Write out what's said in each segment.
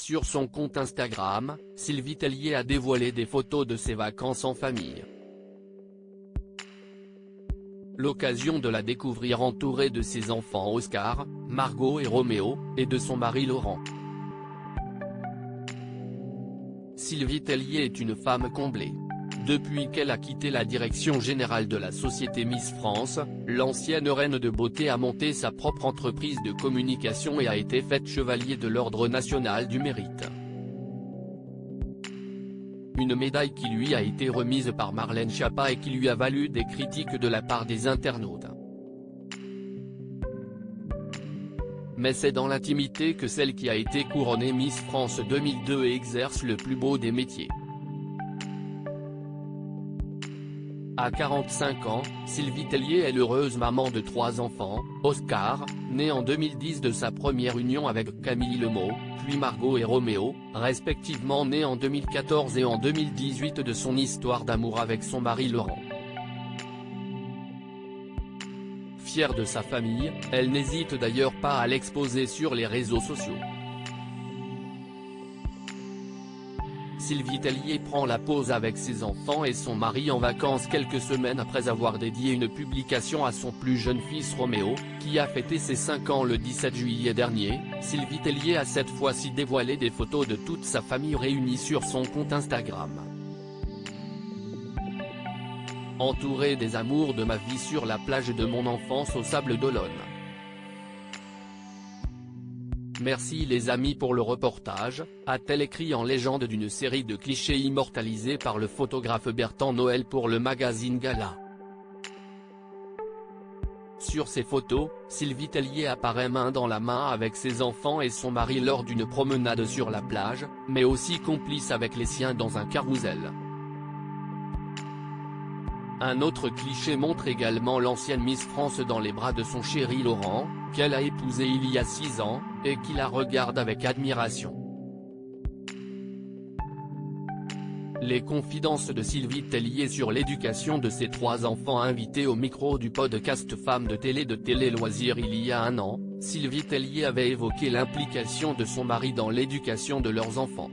Sur son compte Instagram, Sylvie Tellier a dévoilé des photos de ses vacances en famille. L'occasion de la découvrir entourée de ses enfants Oscar, Margot et Roméo, et de son mari Laurent. Sylvie Tellier est une femme comblée. Depuis qu'elle a quitté la direction générale de la société Miss France, l'ancienne reine de beauté a monté sa propre entreprise de communication et a été faite chevalier de l'Ordre national du mérite. Une médaille qui lui a été remise par Marlène Schiappa et qui lui a valu des critiques de la part des internautes. Mais c'est dans l'intimité que celle qui a été couronnée Miss France 2002 exerce le plus beau des métiers. À 45 ans, Sylvie Tellier est l'heureuse maman de 3 enfants, Oscar, né en 2010 de sa première union avec Camille Lemaux, puis Margot et Roméo, respectivement nés en 2014 et en 2018 de son histoire d'amour avec son mari Laurent. Fière de sa famille, elle n'hésite d'ailleurs pas à l'exposer sur les réseaux sociaux. Sylvie Tellier prend la pause avec ses enfants et son mari en vacances quelques semaines après avoir dédié une publication à son plus jeune fils Roméo, qui a fêté ses 5 ans le 17 juillet dernier. Sylvie Tellier a cette fois-ci dévoilé des photos de toute sa famille réunie sur son compte Instagram. Entouré des amours de ma vie sur la plage de mon enfance aux Sables d'Olonne. Merci les amis pour le reportage, a-t-elle écrit en légende d'une série de clichés immortalisés par le photographe Bertrand Noël pour le magazine Gala. Sur ces photos, Sylvie Tellier apparaît main dans la main avec ses enfants et son mari lors d'une promenade sur la plage, mais aussi complice avec les siens dans un carrousel. Un autre cliché montre également l'ancienne Miss France dans les bras de son chéri Laurent, qu'elle a épousé il y a 6 ans, et qui la regarde avec admiration. Les confidences de Sylvie Tellier sur l'éducation de ses 3 enfants. Invités au micro du podcast Femmes de Télé Loisirs il y a 1 an, Sylvie Tellier avait évoqué l'implication de son mari dans l'éducation de leurs enfants.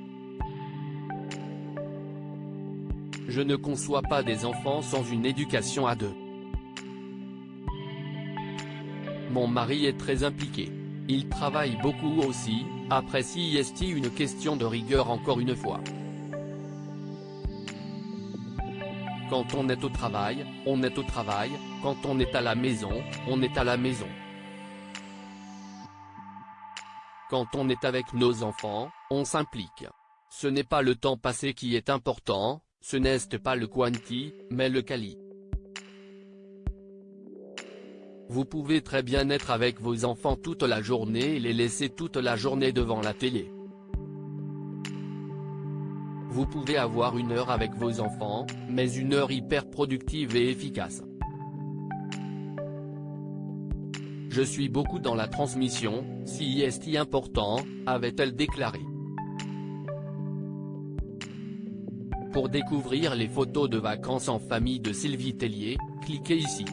Je ne conçois pas des enfants sans une éducation à 2. Mon mari est très impliqué. Il travaille beaucoup aussi, après CIST une question de rigueur encore une fois. Quand on est au travail, on est au travail, quand on est à la maison, on est à la maison. Quand on est avec nos enfants, on s'implique. Ce n'est pas le temps passé qui est important, ce n'est pas le quanti, mais le quali. Vous pouvez très bien être avec vos enfants toute la journée et les laisser toute la journée devant la télé. Vous pouvez avoir 1 heure avec vos enfants, mais 1 heure hyper productive et efficace. Je suis beaucoup dans la transmission, CIST important, avait-elle déclaré. Pour découvrir les photos de vacances en famille de Sylvie Tellier, cliquez ici.